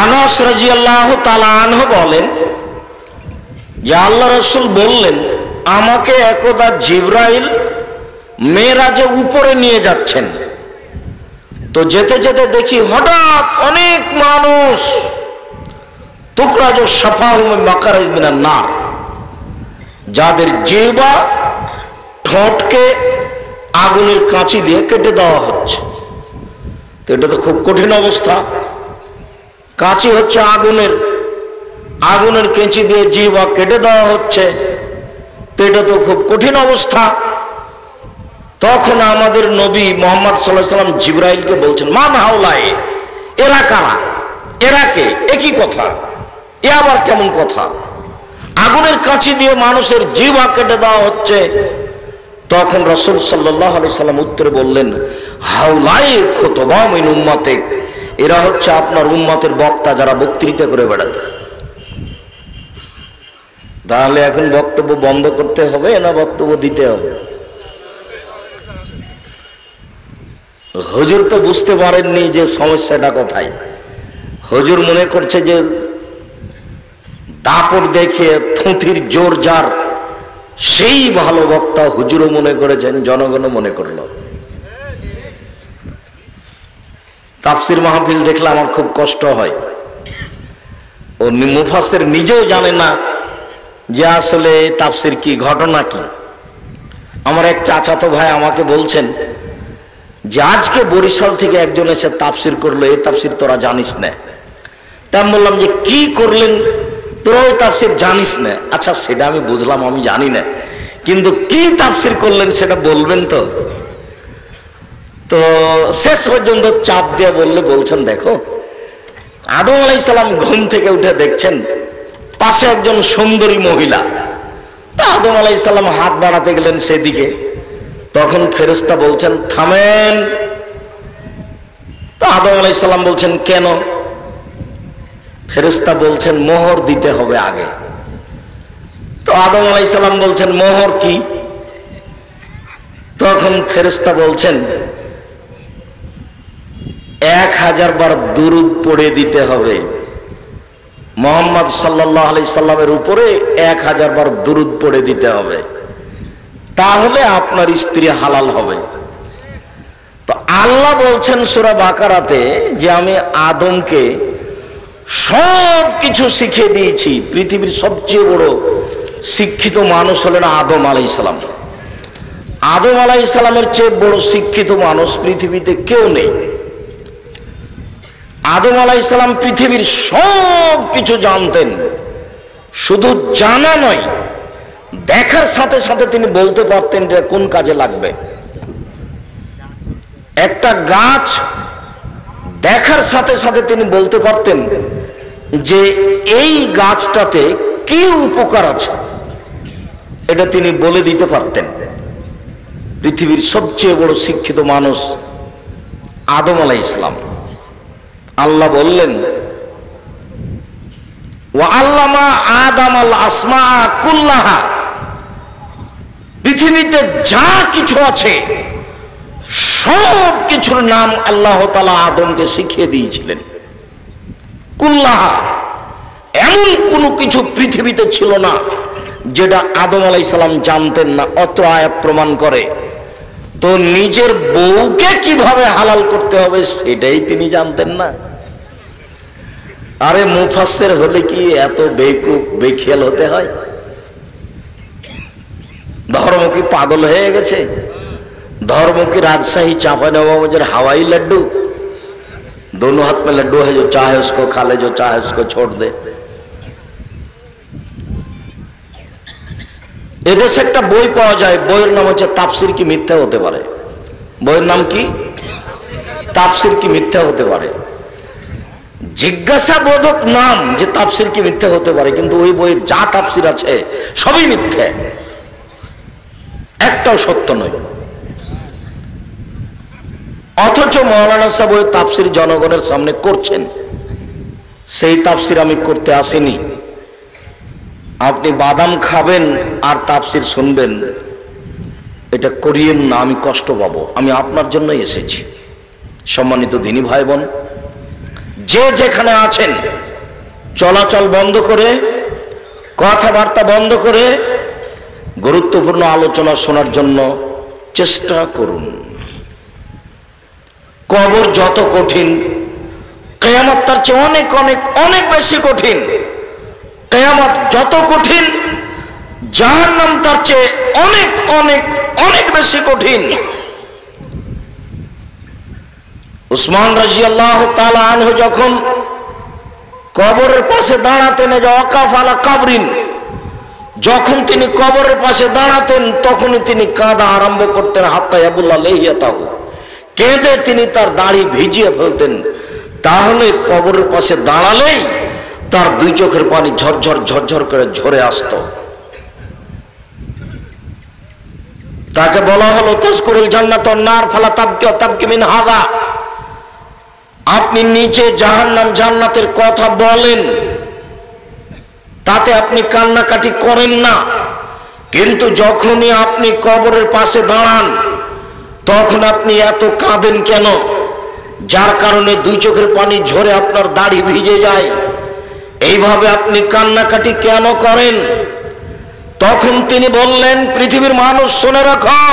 আনাস রাদিয়াল্লাহু তাআলা আনহু বলেন যে আল্লাহ রাসূল বললেন, আমাকে একদা জিবরাইল মেরাজে উপরে নিয়ে যাচ্ছেন। তো যেতে যেতে দেখি হঠাৎ অনেক মানুষ তুকরাজু সাফাহুম মাকারিজ মিনান নার, যাদের জিহ্বা ঠোঁটকে আগুনের কাঁচি দিয়ে কেটে দেওয়া হচ্ছে। তো এটা তো খুব কঠিন অবস্থা। কাঁচি হচ্ছে আগুনের কেঁচি দিয়ে জিহ্বা কেটে দেওয়া হচ্ছে, তো এটা তো খুব কঠিন অবস্থা। তখন আমাদের নবী মুহাম্মদ সাল্লাল্লাহু আলাইহি ওয়াসাল্লাম জিবরাইলকে বলছেন, মান হাওলায়ে, এরা কারা, এরা কে, একই কথা, এ আবার কেমন কথা, আগুনের কাঁচি দিয়ে মানুষের জিহ্বা কেটে দেওয়া হচ্ছে। তখন রাসূল সাল্লাল্লাহু আলাইহি ওয়াসাল্লাম উত্তরে বললেন, হাওলায়ে খুতবা মিন উম্মাতিক, এরা হচ্ছে আপনার উম্মতের বক্তা, যারা বক্তৃতা করে বেড়াতে। তাহলে এখন বক্তব্য বন্ধ করতে হবে না বক্তব্য দিতে হবে? হুজুর তো বুঝতে পারেননি যে সমস্যাটা কোথায়। হুজুর মনে করছে যে দাপট দেখে থুথির জোর যার সেই ভালো বক্তা। হুজুরও মনে করেছেন, জনগণও মনে করলো। তাফসির মাহফিল দেখলে আমার খুব কষ্ট হয়। ও মুফাসসির নিজেও জানে না যে আসলে তাফসির কি, ঘটনা কি। আমার এক চাচাতো ভাই আমাকে বলছেন যে আজকে বরিশাল থেকে একজন এসে তাফসির করলো, এই তাফসির তোরা জানিস না। তা আমি বললাম যে কি করলেন, তোরা ওই তাফসির জানিস না? আচ্ছা সেটা আমি বুঝলাম, আমি জানি না, কিন্তু কি তাফসির করলেন সেটা বলবেন তো। তো শেষ পর্যন্ত চাপ দিয়ে বলছেন, দেখো আদম আলাইহিস সালাম ঘুম থেকে উঠে দেখছেন পাশে একজন সুন্দরী মহিলা। তা আদম আলাইহিস সালাম হাত বাড়াতে গেলেন সেদিকে, তখন ফেরেশতা বলছেন থামেন। তো আদম আলাইহিস সালাম বলছেন কেন? ফেরেশতা বলছেন মোহর দিতে হবে আগে। তো আদম আলাইহিস সালাম বলছেন মোহর কি? তখন ফেরেশতা বলছেন 1000 বার দুরূদ পড়ে দিতে হবে মুহাম্মদ সাল্লাল্লাহু আলাইহি সাল্লামের উপরে, 1000 বার দুরূদ পড়ে দিতে হবে, তাহলে আপনার স্ত্রী হালাল হবে। তো আল্লাহ বলছেন সূরা বাকারাতে যে আমি আদমকে সব কিছু শিখিয়ে দিয়েছি। পৃথিবীর সবচেয়ে বড় শিক্ষিত মানুষ হলেন আদম আলাইহিস সালাম। আদম আলাইহিস সালামের চেয়ে বড় শিক্ষিত মানুষ পৃথিবীতে কেউ নেই। আদম আলাইহিস সালাম পৃথিবীর সব কিছু জানতেন। শুধু জানা নয়, দেখার সাথে সাথে তিনি বলতে পারতেন যে কোন কাজে লাগবে। একটা গাছ দেখার সাথে সাথে তিনি বলতে পারতেন যে এই গাছটাতে কি উপকার আছে, এটা তিনি বলে দিতে পারতেন। পৃথিবীর সবচেয়ে বড় শিক্ষিত মানুষ আদম আলাইহিস সালাম। আল্লাহ বললেন ওয়া আল্লামা আদামাল আসমা কুল্লাহা, পৃথিবীতে যা কিছু আছে সব কিছুর নাম আল্লাহ তাআলা আদমকে শিখিয়ে দিয়েছিলেন। কুল্লাহা, এমন কোনো কিছু পৃথিবীতে ছিল না যেটা আদম আলাইহিস সালাম জানতেন না। অত্র আয়াত প্রমাণ করে। তো নিজের বউকে কিভাবে হালাল করতে হবে সেটাই তিনি জানতেন না। আরে মুফাসসির হলে কি এত বেকুব বেখেয়াল হতে হয়? ধর্ম কি পাগল হয়ে গেছে? धर्म की राजशाही चांपानेर हवाई लड्डू, दोनों हाथ में लड्डू है, जो चाहे उसको खा ले, जो चाहे उसको छोड़ दे। এদেশে একটা বই পাওয়া যায়, বইয়ের নাম হচ্ছে তাফসির কি মিথ্যা হতে পারে। বইয়ের নাম কি? তাফসির কি মিথ্যা হতে পারে। জিজ্ঞাসাবোধক নাম যে তাফসির কি মিথ্যা হতে পারে, কিন্তু ওই বইয়ে যা তাফসির আছে সবই মিথ্যা, একটাও সত্য নয়। অথচ মাওলানা সাহেব ওই তাফসির জনগণের সামনে করছেন। সেই তাফসির আমি করতে আসিনি। আপনি বাদাম খাবেন আর তাফসির শুনবেন, এটা করিয়েন না, আমি কষ্ট পাবো। আমি আপনার জন্যই এসেছি। সম্মানিত দিনী ভাই বোন, যে যেখানে আছেন চলাচল বন্ধ করে, কথাবার্তা বন্ধ করে গুরুত্বপূর্ণ আলোচনা শোনার জন্য চেষ্টা করুন। কবর যত কঠিন, কিয়ামত তার চেয়ে অনেক অনেক অনেক বেশি কঠিন। কিয়ামত যত কঠিন, জাহান্নাম তার চেয়ে অনেক অনেক অনেক বেশি কঠিন। উসমান রাদিয়াল্লাহু তাআলা আনহু যখন কবরের পাশে দাঁড়াতেন, ওয়াকাফ আলা কাবরিন, যখন তিনি কবরের পাশে দাঁড়াতেন তখনই তিনি কাঁদা আরম্ভ করতেন, হাত্তা ইয়াবুল্লাহ লাহিয়াতাহু, কেঁদে তিনি তার দাড়ি ভিজিয়ে ফেলতেন। তাহলে কবরের পাশে দাঁড়ালেই তার দুই চোখের পানি ঝরঝর ঝরঝর করে ঝরে আসতো। তাকে বলা হলো তাজকুরুল জান্নাত ওয়ান নার ফালা তাবকি ওয়া তাবকি মিন হাযা, আপনি নিচে জাহান্নাম জান্নাতের কথা বলেন, তাতে আপনি কান্নাকাটি করেন না, কিন্তু যখনই আপনি কবরের পাশে দাঁড়ান তখন আপনি এত কাঁদেন কেন? যার কারণে দুই চোখের পানি ঝরে আপনার দাড়ি ভিজে যায়। এইভাবে আপনি কান্নাকাটি কেন করেন? তখন তিনি বললেন, পৃথিবীর মানুষ শুনে রাখো,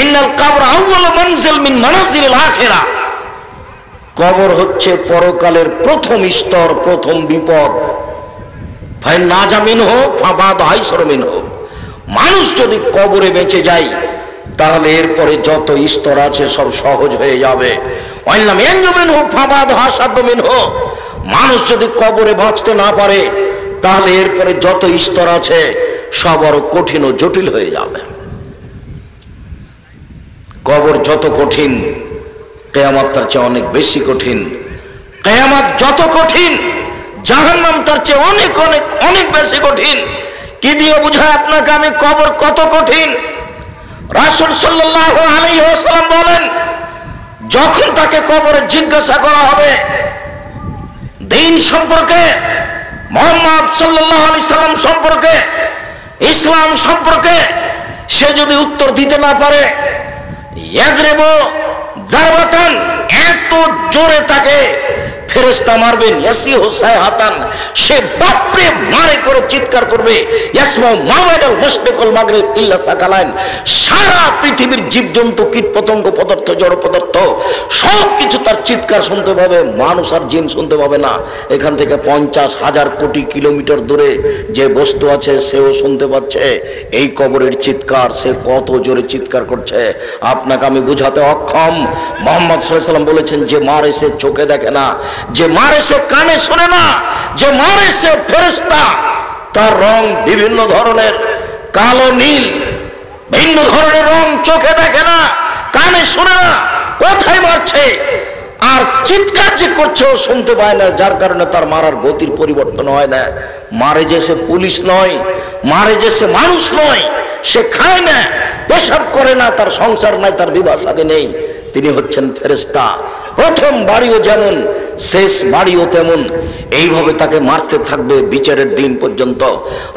ইন্নাল কবর আউয়ালু মানজিল মিন মানাজিলিল আখিরা, কবর হচ্ছে পরকালের প্রথম স্তর, প্রথম বিপদ। ভাই নাজা মিনহু ফাবাদ আইসর মিনহু, মানুষ যদি কবরে বেঁচে যায় তাহলে এরপরে যত স্তর আছে সব সহজ হয়ে যাবে। ওয়াইল্লাম ইয়ানজু মিনহু ফাবাদ হাসাদ মিনহু, মানুষ যদি কবরে বাঁচতে না পারে তাহলে এরপরে যত স্তর আছে সব আরো কঠিন ও জটিল হয়ে যাবে। কবর যত কঠিন, কিয়ামত তার চেয়ে অনেক বেশি কঠিন। কিয়ামত যত কঠিন, জাহান্নাম তার চেয়ে অনেক অনেক অনেক বেশি কঠিন। কি দিয়ে বুঝায় আপনাকে আমি কবর কত কঠিন? রাসূল সাল্লাল্লাহু আলাইহি ওয়াসাল্লাম বলেন, যখন তাকে কবরে জিজ্ঞাসা করা হবে দ্বীন সম্পর্কে, মুহাম্মদ সাল্লাল্লাহু আলাইহি সাল্লাম সম্পর্কে, ইসলাম সম্পর্কে, সে যদি উত্তর দিতে না পারে, ইয়াজরিবু জারবাতান, এত জোরে তাকে ফেরেশতা মারবেন, ইয়াসিহু সাইহাতান, সে বাপরে মারে করে চিৎকার করবে, ইয়াসমাউ মা বাইনাল মাশরিক ওয়াল মাগরিব ইল্লা সাকালাইন, সারা পৃথিবীর জীবজন্তু কীটপতঙ্গ পদার্থ জড় পদার্থ সব কিছু তার চিৎকার শুনতে পাবে, মানুষ আর জিন শুনতে পাবে না। এখান থেকে 50,000 কোটি কিলোমিটার দূরে যে বস্তু আছে সেও শুনতে পাচ্ছে এই কবরের চিৎকার। সে কত জোরে চিৎকার করছে আপনাকে আমি বুঝাতে অক্ষম। মুহাম্মদ সাল্লাল্লাহু আলাইহি ওয়াসাল্লাম বলেছেন, যে মারে সে চোখে দেখে না, যে মারে সে কানে শোনে না, যে মারে সে ফেরেশতা, তার রং বিভিন্ন ধরনের, কালো নীল, ভিন্ন ধরনের রং, চোখে দেখে না, কানে শোনে না, কোথায় মারছে আর চিৎকার যে করছে ও শুনতে পায় না, যার কারণে তার মারার গতির পরিবর্তন হয় না। মারে যে সে পুলিশ নয়, মারে যে সে মানুষ নয়, সে খায় না, পেশাব করে না, তার সংসার নাই, তার বিবাহ শাদী নেই, তিনি হচ্ছেন ফেরেশতা। প্রথম বাড়িও যেমন শেষ বাড়িও তেমন, এইভাবে তাকে মারতে থাকবে বিচারের দিন পর্যন্ত।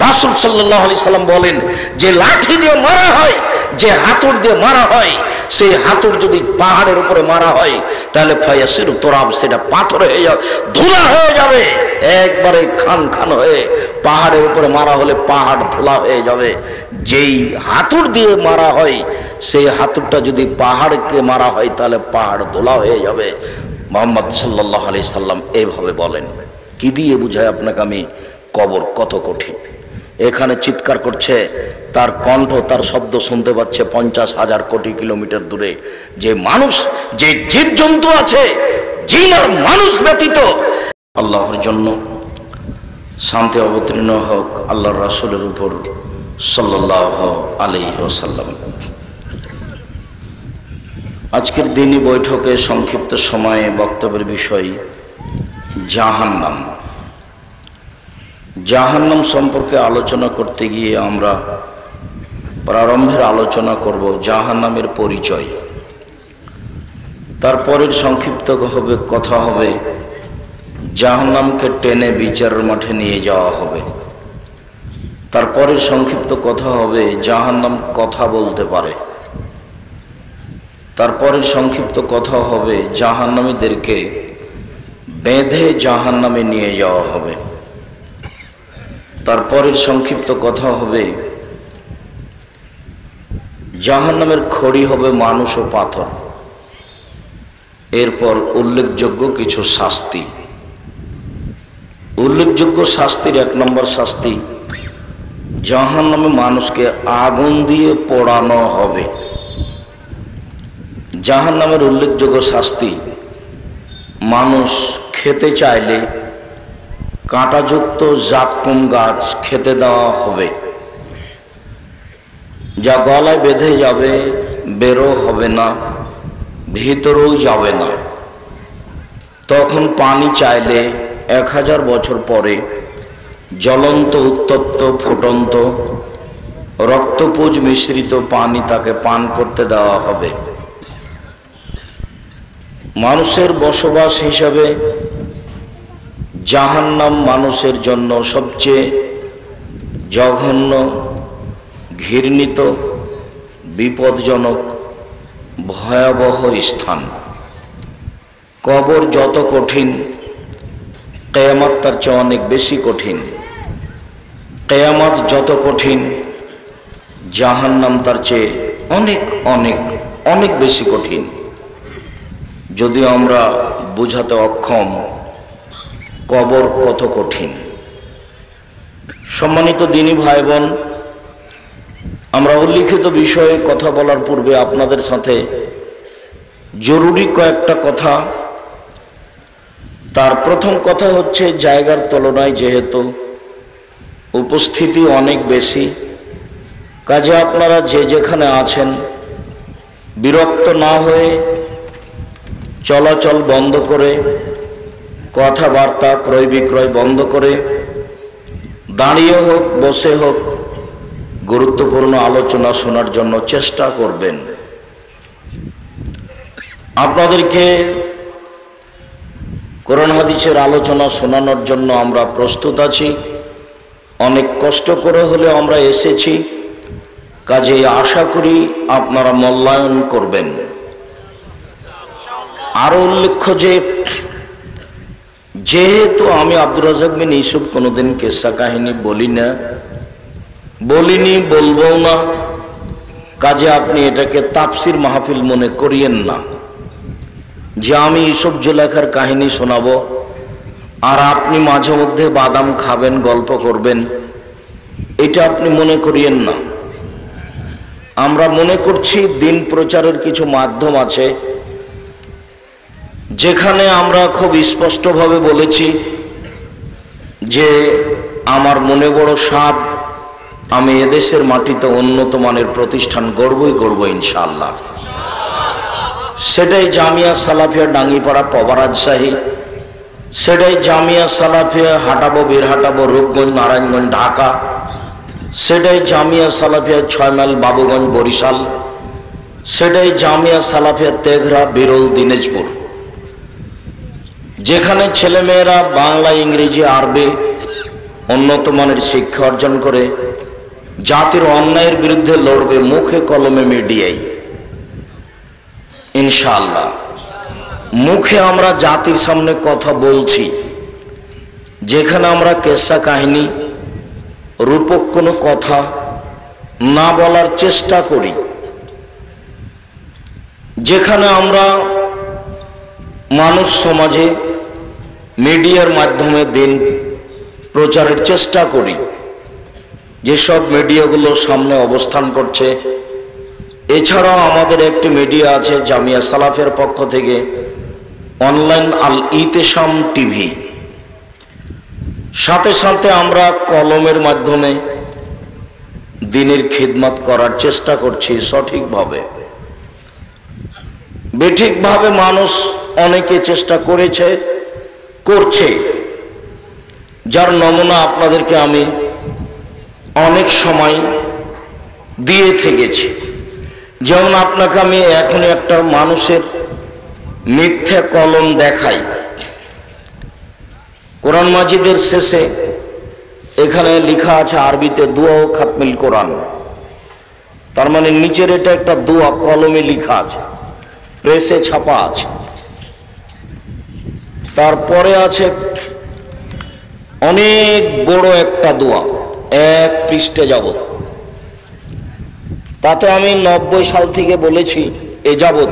রাসূল সাল্লাল্লাহু আলাইহি সাল্লাম বলেন, যে লাঠি দিয়ে মারা হয়, যে হাতুড় দিয়ে মারা হয়, সেই হাতুড় যদি পাহাড়ের উপরে মারা হয় তাহলে ফায়াসিরু তুরাব, সেটা পাথর হয়ে যাবে, ধুলা হয়ে যাবে, একবারে খান খান হয়ে। পাহাড়ের উপরে মারা হলে পাহাড় ধুলা হয়ে যাবে। যেই হাতুড় দিয়ে মারা হয় সেই হাতুড়টা যদি পাহাড়কে মারা হয় তাহলে পাহাড় ধুলা হয়ে যাবে। মুহাম্মদ সাল্লাল্লাহু আলাইহি সাল্লাম এইভাবে বলেন। কি দিয়ে বুঝায় আপনাকে আমি কবর কত কঠিন? এখানে চিৎকার করছে, তার কণ্ঠ, তার শব্দ শুনতে পাচ্ছে 50,000 কোটি কিলোমিটার দূরে। যে মানুষ, যে জীবজন্তু আছে, জিন আর মানুষ ব্যতীত। আল্লাহর জন্য শান্তি অবতীর্ণ হোক আল্লাহর রাসূলের উপর সাল্লাল্লাহু আলাইহি ওয়াসাল্লাম। আজকের দিনই বৈঠকে সংক্ষিপ্ত সময়ে বক্তব্যের বিষয় জাহান্নাম। জাহান্নাম সম্পর্কে আলোচনা করতে গিয়ে আমরা প্রারম্ভের আলোচনা করব জাহান্নামের পরিচয়। তারপরের সংক্ষিপ্ত কথা হবে জাহান্নামকে টেনে বিচারের মাঠে নিয়ে যাওয়া হবে। তারপরের সংক্ষিপ্ত কথা হবে জাহান্নাম কথা বলতে পারে। তারপরের সংক্ষিপ্ত কথা হবে জাহান্নামীদেরকে বেঁধে জাহান্নামে নিয়ে যাওয়া হবে। তারপরের সংক্ষিপ্ত কথা হবে জাহান্নামের খড়ি হবে মানুষ ও পাথর। এরপর উল্লেখযোগ্য কিছু শাস্তি। উল্লেখযোগ্য শাস্তির 1 নম্বর শাস্তি, জাহান্নামে মানুষকে আগুন দিয়ে পোড়ানো হবে। জাহান্নামের উল্লেখযোগ্য শাস্তি, মানুষ খেতে চাইলে কাঁটাযুক্ত জাক্কুম গাছ খেতে দেওয়া হবে, যা গলায় বেঁধে যাবে, বেরো হবে না, ভিতরেও যাবে না। তখন পানি চাইলে 1000 বছর পরে জ্বলন্ত উত্তপ্ত ফুটন্ত রক্তপুঞ্জ মিশ্রিত পানি তাকে পান করতে দেওয়া হবে। মানুষের বসবাস হিসাবে জাহান্নাম মানুষের জন্য সবচেয়ে জঘন্য, ঘৃণিত, বিপজ্জনক, ভয়াবহ স্থান। কবর যত কঠিন, কিয়ামত তার চেয়ে অনেক বেশি কঠিন। কিয়ামত যত কঠিন, জাহান্নাম তার চেয়ে অনেক অনেক অনেক বেশি কঠিন। যদিও আমরা বোঝাতে অক্ষম কবর কত কঠিন। সম্মানিত দিনী ভাই বোন, আমরা উল্লিখিত বিষয়ে কথা বলার পূর্বে আপনাদের সাথে জরুরি কয়েকটা কথা। তার প্রথম কথা হচ্ছে, জায়গার তুলনায় যেহেতু উপস্থিতি অনেক বেশি, কাজে আপনারা যে যেখানে আছেন বিরক্ত না হয়ে চলাচল বন্ধ করে, কথাবার্তা ক্রয় বিক্রয় বন্ধ করে, দাঁড়িয়ে হোক বসে হোক গুরুত্বপূর্ণ আলোচনা শোনার জন্য চেষ্টা করবেন। আপনাদেরকে কোরআন হাদিসের আলোচনা শোনানোর জন্য আমরা প্রস্তুত আছি। অনেক কষ্ট করে হলে আমরা এসেছি, কাজেই আশা করি আপনারা মূল্যায়ন করবেন। আরো উল্লেখ্য যে, যেহেতু আমি আব্দুর রাজ্জাক বিন ইউসুফ কোনোদিন কিসসা কাহিনী বলিনি, বলবো না, কাজে আপনি এটাকে তাফসির মাহফিল মনে করিয়েন না যে আমি ইউসুফ জুলেখার কাহিনী শোনাবো আর আপনি মাঝে মধ্যে বাদাম খাবেন, গল্প করবেন, এটা আপনি মনে করিয়েন না। আমরা মনে করছি দিন প্রচারের কিছু মাধ্যম আছে যেখানে আমরা খুব স্পষ্টভাবে বলেছি যে আমার মনে বড় সাধ, আমি এদেশের মাটিতে উন্নত মানের প্রতিষ্ঠান গড়ব ইনশাআল্লাহ। সেটাই জামিয়া সালাফিয়া ডাঙ্গিপাড়া পবা রাজশাহী, সেটাই জামিয়া সালাফিয়া হাটাবো বীরহাটাবো রূপগঞ্জ নারায়ণগঞ্জ ঢাকা, সেটাই জামিয়া সালাফিয়া 6 মাইল বাবুগঞ্জ বরিশাল, সেটাই জামিয়া সালাফিয়া তেঘরা বিরল দিনাজপুর। যেখানে ছেলেমেয়েরা বাংলা, ইংরেজি, আরবি উন্নত মানের শিক্ষা অর্জন করে জাতির অন্যায়ের বিরুদ্ধে লড়বে মুখে কলমে মিডিয়ায় ইনশাআল্লাহ। মুখে আমরা জাতির সামনে কথা বলছি, যেখানে আমরা কিসসা কাহিনী, রূপক কোনো কথা না বলার চেষ্টা করি, যেখানে আমরা মানুষ সমাজে মিডিয়ার মাধ্যমে দিন প্রচারের চেষ্টা করি। যেসব মিডিয়াগুলো সামনে অবস্থান করছে, এছাড়াও আমাদের একটি মিডিয়া আছে জামিয়া সালাফের পক্ষ থেকে, অনলাইন আল ইতেশাম টিভি। সাথে সাথে আমরা কলমের মাধ্যমে দিনের খিদমত করার চেষ্টা করছি সঠিকভাবে। বেঠিকভাবে মানুষ অনেকে চেষ্টা করেছে, করছে, যার নমুনা আপনাদেরকে আমি অনেক সময় দিয়ে থেকেছি। যেমন আপনাকে আমি এখন একটা মানুষের মিথ্যা কলম দেখাই। কোরআন মাজিদের শেষে এখানে লেখা আছে আরবিতে দুয়া ও খাতমিল কোরআন, তার মানে নিচের এটা একটা দুয়া কলমে লেখা আছে, প্রেসে ছাপা আছে। তার তারপরে আছে অনেক বড় একটা দোয়া, 1 পৃষ্ঠে যাবত। তাতে আমি 90 সাল থেকে বলেছি এ যাবত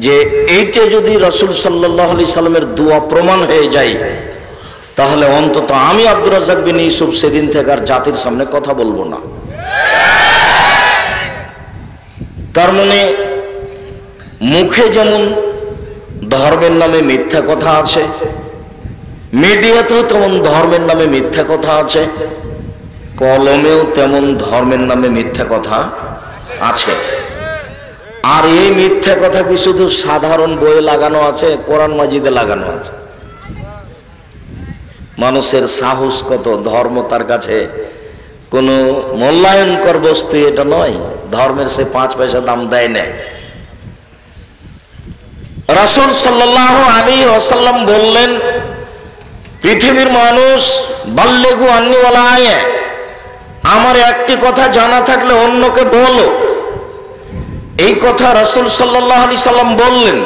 যে এইটা যদি রাসূল সাল্লাল্লাহু আলাইহি সাল্লামের দোয়া প্রমাণ হয়ে যায়, তাহলে অন্তত আমি আব্দুর রাজ্জাক বিন ইউসুফ সেদিন থেকে আর জাতির সামনে কথা বলবো না। তার মানে মুখে যেমন ধর্মের নামে মিথ্যা কথা আছে, মিডিয়াতেও তেমন ধর্মের নামে মিথ্যা কথা আছে, কলমেও তেমন ধর্মের নামে মিথ্যা কথা আছে। আর এই মিথ্যা কথা কি শুধু সাধারণ বইয়ে লাগানো আছে? কোরআন মাজিদে লাগানো আছে। মানুষের সাহস কত! ধর্ম তার কাছে কোনো মূল্যায়নকর বস্তু এটা নয়, ধর্মের সে 5 পয়সা দাম দেয় না। রাসূল সাল্লাল্লাহু আলাইহি ওয়াসাল্লাম বললেন, পৃথিবীর মানুষ বাল্লিগু আন্নী ওয়ালা আয়া, আমার একটি কথা জানা থাকলে অন্যকে বলো। এই কথা রাসূল সাল্লাল্লাহু আলাইহি সাল্লাম বললেন,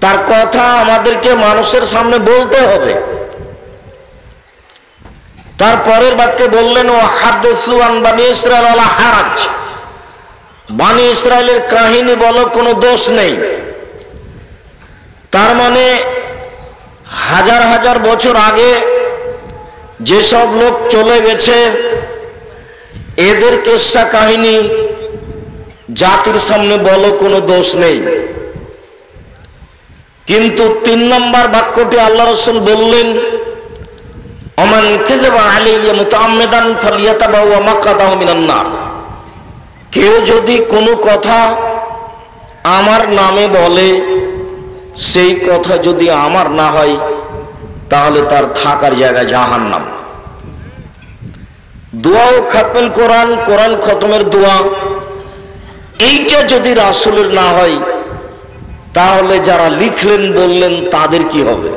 তার কথা আমাদেরকে মানুষের সামনে বলতে হবে। তারপরের বাক্যে বললেন, ও হাদিসু আন বানি ইসরাইল ওয়ালা হারাজ, বানি ইসরাইলের কাহিনী বলো, কোনো দোষ নেই। তার মানে হাজার হাজার বছর আগে যেসব লোক চলে গেছে, এদের কিস্সা কাহিনী জাতির সামনে বলো, কোনো দোষ নেই। কিন্তু 3 নম্বর বাক্যটি আল্লাহ রাসূল বললেন, ওমান কাযাবা আলাইয়া মুতাআম্মিদান ফালিয়াতাবাওয়া মাকআদাহু মিনান নার, কেউ যদি কোনো কথা আমার নামে বলে, সেই কথা যদি আমার না হয়, তাহলে তার থাকার জায়গা জাহান্নাম। দোয়াও খাতমুল কোরআন, কোরআন খতমের দোয়া, এইটা যদি রাসূলের না হয়, তাহলে যারা লিখলেন বললেন তাদের কি হবে?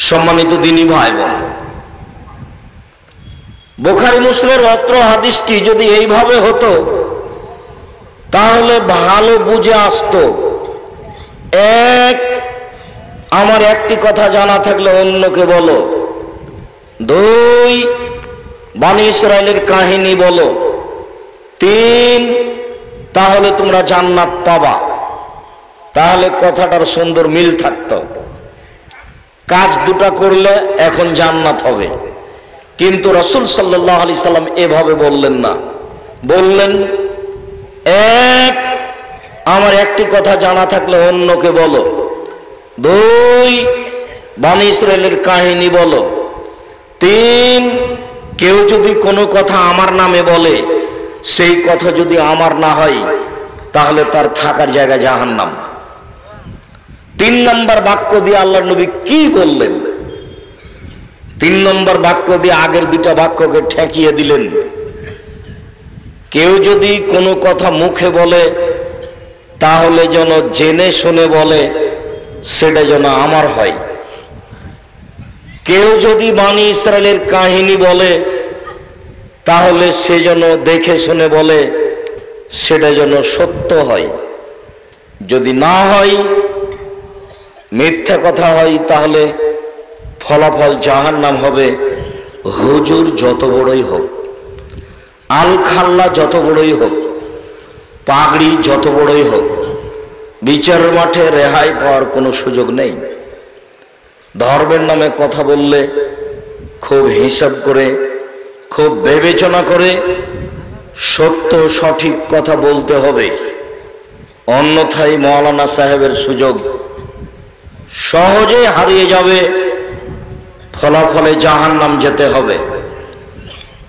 সম্মানিত দ্বীনী ভাই বোন, বুখারী মুসলিমের অত্র হাদিসটি যদি এইভাবে হতো, তাহলে ভালো বুঝে আসতো। 1, আমার একটি কথা জানা থাকলে অন্যকে বলো। 2, বনী ইসরাইলের কাহিনী বলো। 3, তাহলে তোমরা জান্নাত পাবা। তাহলে কথাটার সুন্দর মিল থাকতো। কাজ দুটা করলে এখন জান্নাত হবে। কিন্তু রাসূল সাল্লাল্লাহু আলাইহি সাল্লাম এভাবে বললেন না। বললেন, 1, আমার একটি কথা জানা থাকলে অন্যকে বলো। 2, বনী ইসরাইলের কাহিনী বলো। 3, কেউ যদি কোনো কথা আমার নামে বলে, সেই কথা যদি আমার না হয়, তাহলে তার থাকার জায়গা জাহান্নাম। 3 নম্বর বাক্য দিয়ে আল্লাহর নবী কি বললেন? 3 নম্বর বাক্য দিয়ে আগের 2টা বাক্যকে ঠেকিয়ে দিলেন। কেউ যদি কোনো কথা মুখে বলে, তাহলে যেন জেনে শুনে বলে, সেটা যেন আমার হয়। কেউ যদি বনী ইসরাইলের কাহিনী বলে, তাহলে সে যেন দেখে শুনে বলে, সেটা যেন সত্য হয়। যদি না হয়, মিথ্যা কথা হয়, তাহলে ফলাফল জাহান্নাম হবে। হুজুর যত বড়ই হোক, আল খাল্লা যত বড়ই হোক, পাগড়ি যত বড়ই হোক, বিচারের মাঠে রেহাই পাওয়ার কোনো সুযোগ নেই। ধর্মের নামে কথা বললে খুব হিসাব করে, খুব বিবেচনা করে সত্য সঠিক কথা বলতে হবে। অন্যথায় মাওলানা সাহেবের সুযোগ সহজে হারিয়ে যাবে, ফলাফলে জাহান্নাম যেতে হবে।